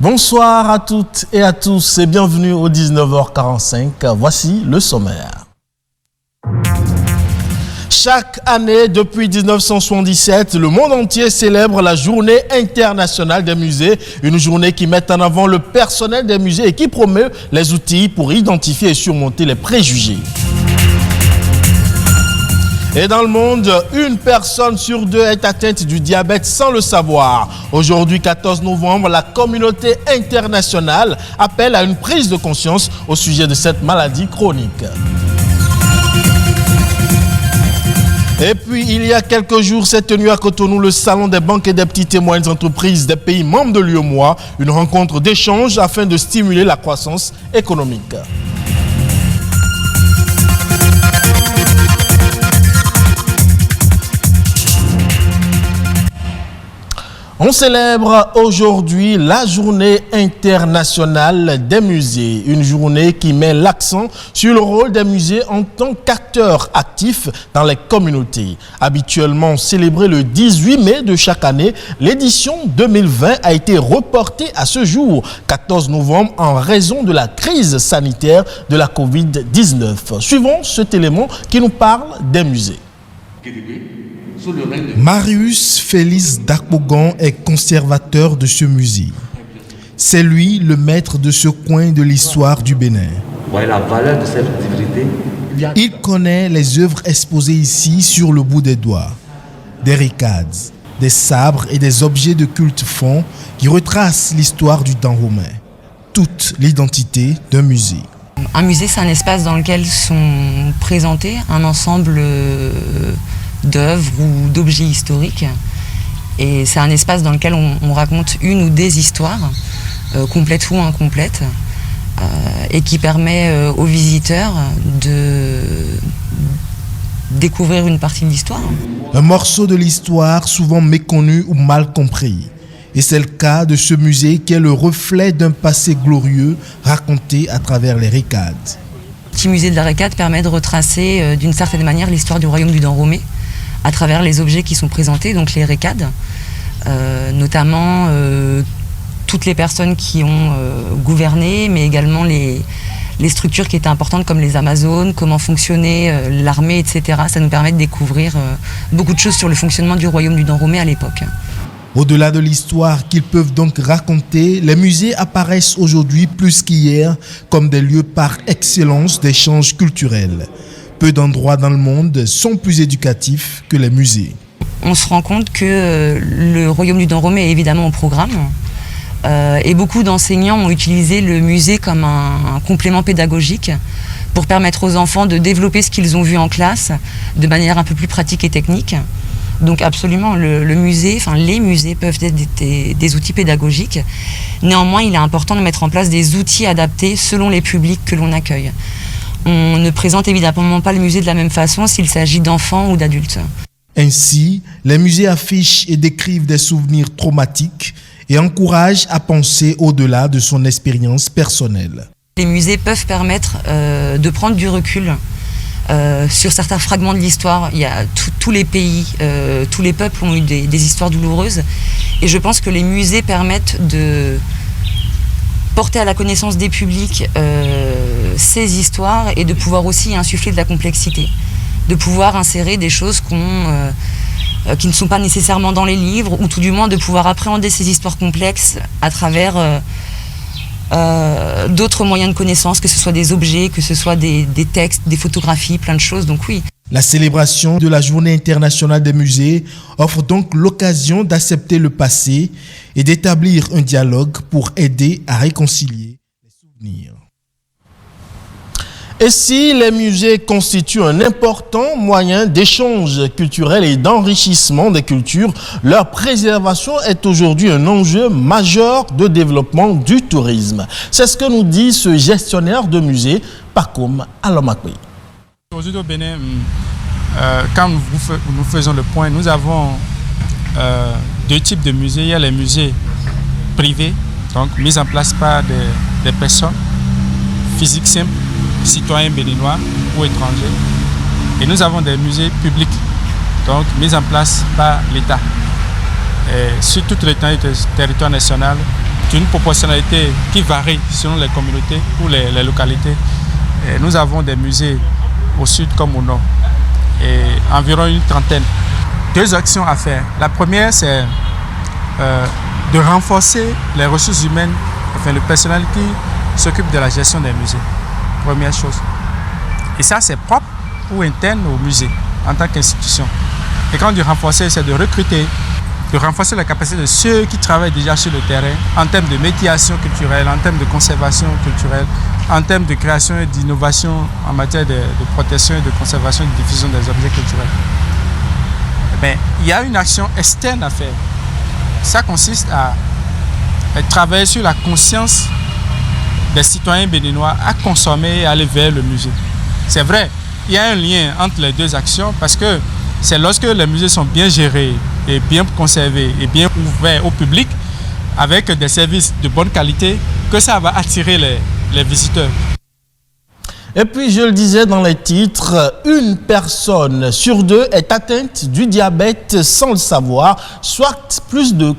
Bonsoir à toutes et à tous et bienvenue au 19h45. Voici le sommaire. Chaque année, depuis 1977, le monde entier célèbre la Journée internationale des musées, une journée qui met en avant le personnel des musées et qui promeut les outils pour identifier et surmonter les préjugés. Et dans le monde, une personne sur deux est atteinte du diabète sans le savoir. Aujourd'hui, 14 novembre, la communauté internationale appelle à une prise de conscience au sujet de cette maladie chronique. Et puis, il y a quelques jours, s'est tenu à Cotonou le salon des banques et des petites et moyennes entreprises des pays membres de l'UEMOA, une rencontre d'échange afin de stimuler la croissance économique. On célèbre aujourd'hui la Journée internationale des musées, une journée qui met l'accent sur le rôle des musées en tant qu'acteurs actifs dans les communautés. Habituellement célébrée le 18 mai de chaque année, l'édition 2020 a été reportée à ce jour, 14 novembre, en raison de la crise sanitaire de la Covid-19. Suivons cet élément qui nous parle des musées. Marius Félix Dakbogan est conservateur de ce musée. C'est lui le maître de ce coin de l'histoire du Bénin. La valeur de cette divinité. Il connaît les œuvres exposées ici sur le bout des doigts. Des ricades, des sabres et des objets de culte fonds qui retracent l'histoire du temps romain. Toute l'identité d'un musée. Un musée, c'est un espace dans lequel sont présentés un ensemble d'œuvres ou d'objets historiques. Et c'est un espace dans lequel on raconte une ou des histoires, complètes ou incomplètes, et qui permet aux visiteurs de découvrir une partie de l'histoire. Un morceau de l'histoire souvent méconnu ou mal compris. Et c'est le cas de ce musée qui est le reflet d'un passé glorieux raconté à travers les ricades. Le petit musée de la Récade permet de retracer d'une certaine manière l'histoire du royaume du Dahomey à travers les objets qui sont présentés, donc les récades, notamment toutes les personnes qui ont gouverné, mais également les structures qui étaient importantes comme les Amazones, comment fonctionnait l'armée, etc. Ça nous permet de découvrir beaucoup de choses sur le fonctionnement du royaume du Dahomey à l'époque. Au-delà de l'histoire qu'ils peuvent donc raconter, les musées apparaissent aujourd'hui plus qu'hier comme des lieux par excellence d'échanges culturels. Peu d'endroits dans le monde sont plus éducatifs que les musées. On se rend compte que le royaume du Dahomey est évidemment au programme et beaucoup d'enseignants ont utilisé le musée comme un complément pédagogique pour permettre aux enfants de développer ce qu'ils ont vu en classe de manière un peu plus pratique et technique. Donc absolument, le musée, les musées peuvent être des outils pédagogiques. Néanmoins, il est important de mettre en place des outils adaptés selon les publics que l'on accueille. On ne présente évidemment pas le musée de la même façon s'il s'agit d'enfants ou d'adultes. Ainsi, les musées affichent et décrivent des souvenirs traumatiques et encouragent à penser au-delà de son expérience personnelle. Les musées peuvent permettre de prendre du recul sur certains fragments de l'histoire. Il y a tous les pays, tous les peuples ont eu des histoires douloureuses. Et je pense que les musées permettent de porter à la connaissance des publics ces histoires et de pouvoir aussi insuffler de la complexité, de pouvoir insérer des choses qui ne sont pas nécessairement dans les livres, ou tout du moins de pouvoir appréhender ces histoires complexes à travers d'autres moyens de connaissance, que ce soit des objets, que ce soit des textes, des photographies, plein de choses, donc oui. La célébration de la Journée internationale des musées offre donc l'occasion d'accepter le passé et d'établir un dialogue pour aider à réconcilier les souvenirs. Et si les musées constituent un important moyen d'échange culturel et d'enrichissement des cultures, leur préservation est aujourd'hui un enjeu majeur de développement du tourisme. C'est ce que nous dit ce gestionnaire de musée, Pakoum Alomakwe. Aujourd'hui au Bénin, quand nous faisons le point, nous avons deux types de musées. Il y a les musées privés, donc mis en place par des personnes physiques simples, citoyens béninois ou étrangers. Et nous avons des musées publics, donc mis en place par l'État. Sur tout le territoire national, d'une proportionnalité qui varie selon les communautés ou les localités. Et nous avons des musées au sud comme au nord, et environ une trentaine. 2 actions à faire. La première, c'est de renforcer les ressources humaines, enfin le personnel qui s'occupe de la gestion des musées. Première chose. Et ça, c'est propre ou interne au musée en tant qu'institution. Et quand on dit renforcer, c'est de recruter, de renforcer la capacité de ceux qui travaillent déjà sur le terrain en termes de médiation culturelle, en termes de conservation culturelle, en termes de création et d'innovation en matière de protection et de conservation et de diffusion des objets culturels. Mais il y a une action externe à faire. Ça consiste à travailler sur la conscience des citoyens béninois à consommer et aller vers le musée. C'est vrai, il y a un lien entre les 2 actions parce que c'est lorsque les musées sont bien gérés et bien conservés et bien ouverts au public avec des services de bonne qualité que ça va attirer les visiteurs. Et puis, je le disais dans les titres, une personne sur 2 est atteinte du diabète sans le savoir, soit plus de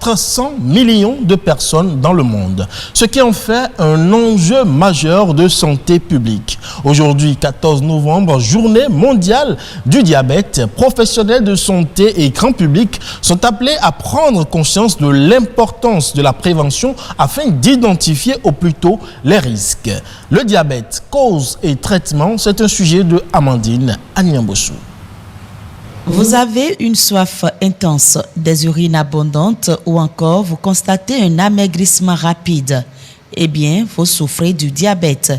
400 millions de personnes dans le monde, ce qui en fait un enjeu majeur de santé publique. Aujourd'hui, 14 novembre, journée mondiale du diabète, professionnels de santé et grand public sont appelés à prendre conscience de l'importance de la prévention afin d'identifier au plus tôt les risques. Le diabète, cause et traitement, c'est un sujet de Amandine Agnambossou. Vous avez une soif intense, des urines abondantes ou encore vous constatez un amaigrissement rapide. Eh bien, vous souffrez du diabète,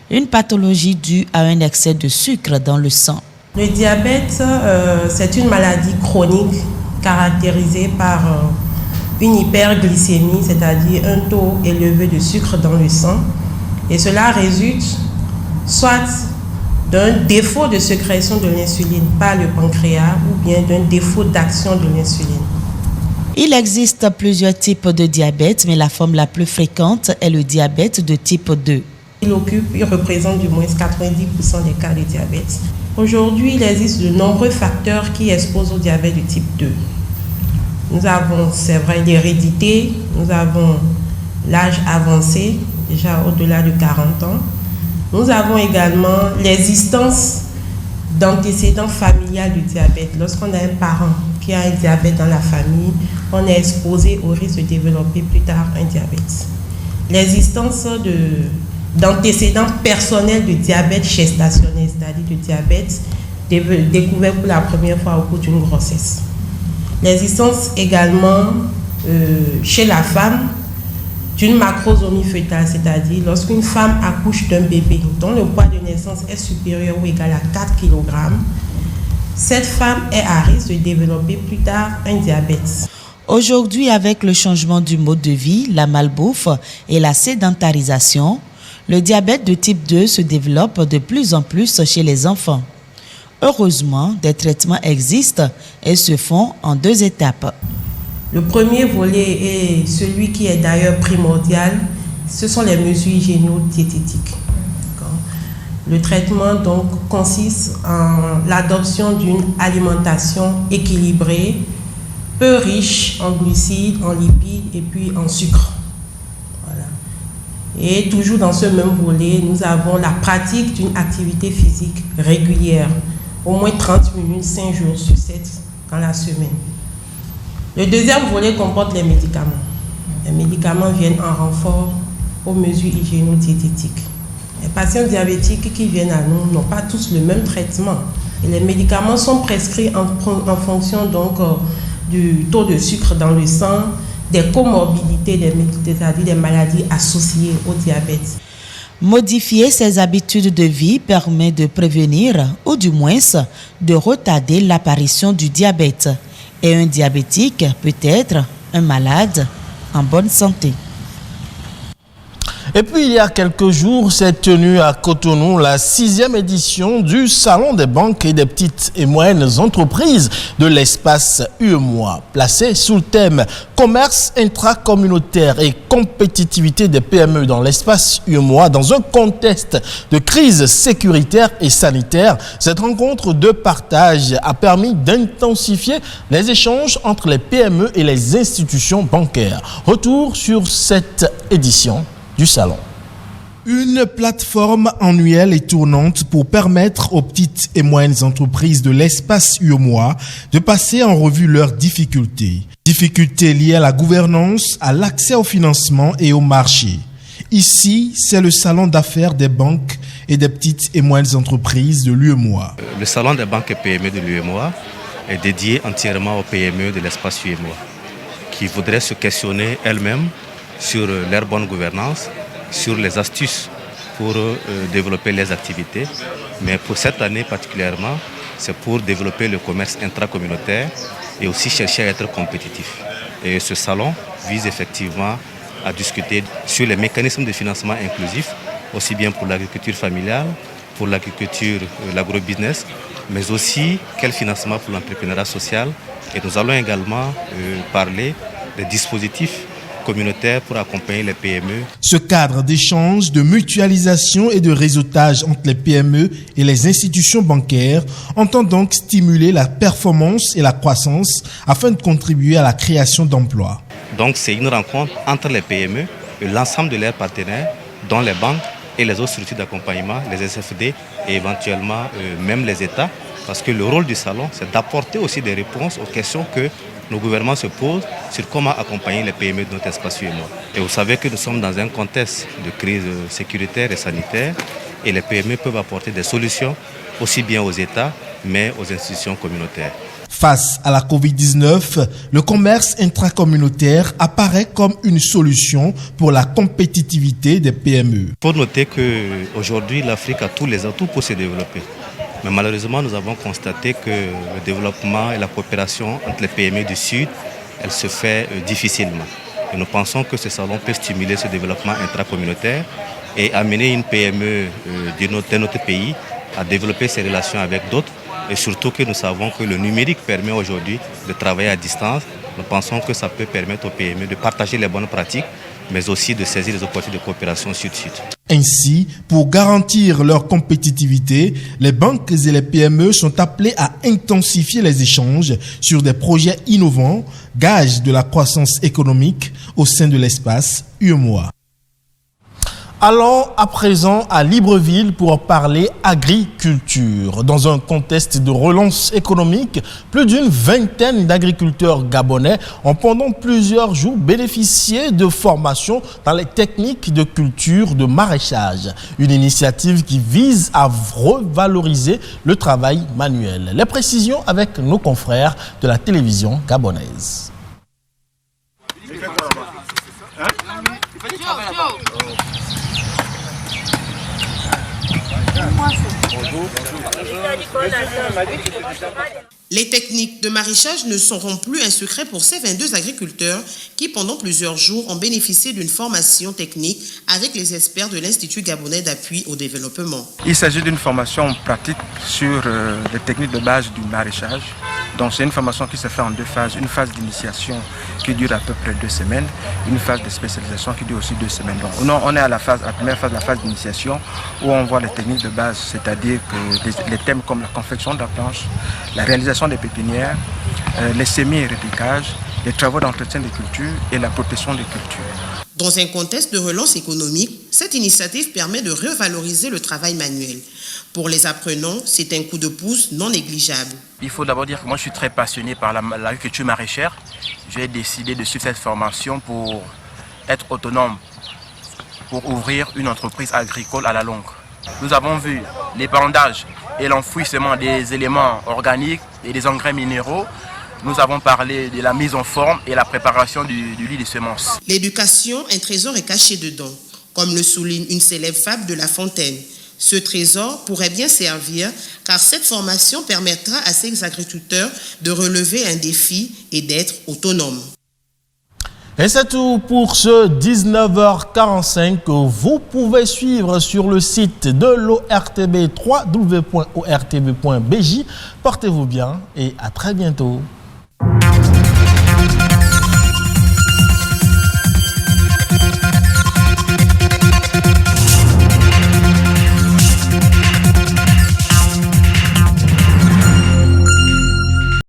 une pathologie due à un excès de sucre dans le sang. Le diabète, c'est une maladie chronique caractérisée par une hyperglycémie, c'est-à-dire un taux élevé de sucre dans le sang. Et cela résulte soit d'un défaut de sécrétion de l'insuline par le pancréas ou bien d'un défaut d'action de l'insuline. Il existe plusieurs types de diabète, mais la forme la plus fréquente est le diabète de type 2. Il représente du moins 90% des cas de diabète. Aujourd'hui, il existe de nombreux facteurs qui exposent au diabète de type 2. Nous avons, c'est vrai, l'hérédité, nous avons l'âge avancé, déjà au-delà de 40 ans. Nous avons également l'existence d'antécédents familiaux du diabète. Lorsqu'on a un parent qui a un diabète dans la famille, on est exposé au risque de développer plus tard un diabète. L'existence d'antécédents personnels de diabète gestationnel, c'est-à-dire de diabète découvert pour la première fois au cours d'une grossesse. L'existence également chez la femme d'une macrosomie fœtale, c'est-à-dire lorsqu'une femme accouche d'un bébé dont le poids de naissance est supérieur ou égal à 4 kg, cette femme est à risque de développer plus tard un diabète. Aujourd'hui, avec le changement du mode de vie, la malbouffe et la sédentarisation, le diabète de type 2 se développe de plus en plus chez les enfants. Heureusement, des traitements existent et se font en 2 étapes. Le premier volet est celui qui est d'ailleurs primordial, ce sont les mesures hygiéno-diététiques. Le traitement donc consiste en l'adoption d'une alimentation équilibrée, peu riche en glucides, en lipides et puis en sucre. Voilà. Et toujours dans ce même volet, nous avons la pratique d'une activité physique régulière, au moins 30 minutes, 5 jours sur 7 dans la semaine. Le deuxième volet comporte les médicaments. Les médicaments viennent en renfort aux mesures hygiéno-diététiques. Les patients diabétiques qui viennent à nous n'ont pas tous le même traitement. Et les médicaments sont prescrits en fonction donc, du taux de sucre dans le sang, des comorbidités, c'est-à-dire des maladies associées au diabète. Modifier ses habitudes de vie permet de prévenir ou du moins de retarder l'apparition du diabète. Et un diabétique peut être un malade en bonne santé. Et puis, il y a quelques jours, s'est tenue à Cotonou la 6e édition du Salon des banques et des petites et moyennes entreprises de l'espace UEMOA, placé sous le thème « Commerce intracommunautaire et compétitivité des PME dans l'espace UEMOA dans un contexte de crise sécuritaire et sanitaire ». Cette rencontre de partage a permis d'intensifier les échanges entre les PME et les institutions bancaires. Retour sur cette édition du salon. Une plateforme annuelle et tournante pour permettre aux petites et moyennes entreprises de l'espace UEMOA de passer en revue leurs difficultés. Difficultés liées à la gouvernance, à l'accès au financement et au marché. Ici, c'est le salon d'affaires des banques et des petites et moyennes entreprises de l'UEMOA. Le salon des banques et PME de l'UEMOA est dédié entièrement aux PME de l'espace UEMOA qui voudraient se questionner elles-mêmes sur leur bonne gouvernance, sur les astuces pour développer les activités. Mais pour cette année particulièrement, c'est pour développer le commerce intracommunautaire et aussi chercher à être compétitif. Et ce salon vise effectivement à discuter sur les mécanismes de financement inclusif, aussi bien pour l'agriculture familiale, pour l'agriculture, l'agrobusiness, mais aussi quel financement pour l'entrepreneuriat social. Et nous allons également parler des dispositifs communautaire pour accompagner les PME. Ce cadre d'échange, de mutualisation et de réseautage entre les PME et les institutions bancaires entend donc stimuler la performance et la croissance afin de contribuer à la création d'emplois. Donc c'est une rencontre entre les PME et l'ensemble de leurs partenaires, dont les banques et les autres structures d'accompagnement, les SFD et éventuellement même les États, parce que le rôle du salon, c'est d'apporter aussi des réponses aux questions que nos gouvernements se posent sur comment accompagner les PME de notre espace UEMOA. Et vous savez que nous sommes dans un contexte de crise sécuritaire et sanitaire et les PME peuvent apporter des solutions aussi bien aux États mais aux institutions communautaires. Face à la Covid-19, le commerce intracommunautaire apparaît comme une solution pour la compétitivité des PME. Il faut noter qu'aujourd'hui, l'Afrique a tous les atouts pour se développer. Mais malheureusement, nous avons constaté que le développement et la coopération entre les PME du Sud, elle se fait difficilement. Et nous pensons que ce salon peut stimuler ce développement intracommunautaire et amener une PME de notre pays à développer ses relations avec d'autres. Et surtout que nous savons que le numérique permet aujourd'hui de travailler à distance. Nous pensons que ça peut permettre aux PME de partager les bonnes pratiques, mais aussi de saisir les opportunités de coopération sud-sud. Ainsi, pour garantir leur compétitivité, les banques et les PME sont appelées à intensifier les échanges sur des projets innovants, gage de la croissance économique au sein de l'espace UEMOA. Allons à présent à Libreville pour parler agriculture. Dans un contexte de relance économique, plus d'une vingtaine d'agriculteurs gabonais ont pendant plusieurs jours bénéficié de formations dans les techniques de culture de maraîchage. Une initiative qui vise à revaloriser le travail manuel. Les précisions avec nos confrères de la télévision gabonaise. Les techniques de maraîchage ne seront plus un secret pour ces 22 agriculteurs qui, pendant plusieurs jours, ont bénéficié d'une formation technique avec les experts de l'Institut gabonais d'appui au développement. Il s'agit d'une formation pratique sur les techniques de base du maraîchage. Donc c'est une formation qui se fait en deux phases. Une phase d'initiation qui dure à peu près 2 semaines, une phase de spécialisation qui dure aussi 2 semaines. Donc on est à la première phase, la phase d'initiation, où on voit les techniques de base, c'est-à-dire que les thèmes comme la confection de la planche, la réalisation des pépinières, les semis et répliquages, les travaux d'entretien des cultures et la protection des cultures. Dans un contexte de relance économique, cette initiative permet de revaloriser le travail manuel. Pour les apprenants, c'est un coup de pouce non négligeable. Il faut d'abord dire que moi je suis très passionné par l'agriculture maraîchère. J'ai décidé de suivre cette formation pour être autonome, pour ouvrir une entreprise agricole à la longue. Nous avons vu l'épandage et l'enfouissement des éléments organiques et des engrais minéraux. Nous avons parlé de la mise en forme et la préparation du lit de semences. L'éducation, un trésor est caché dedans, comme le souligne une célèbre fable de La Fontaine. Ce trésor pourrait bien servir car cette formation permettra à ces agriculteurs de relever un défi et d'être autonomes. Et c'est tout pour ce 19h45 que vous pouvez suivre sur le site de l'ORTB, www.ortb.bj. Portez-vous bien et à très bientôt.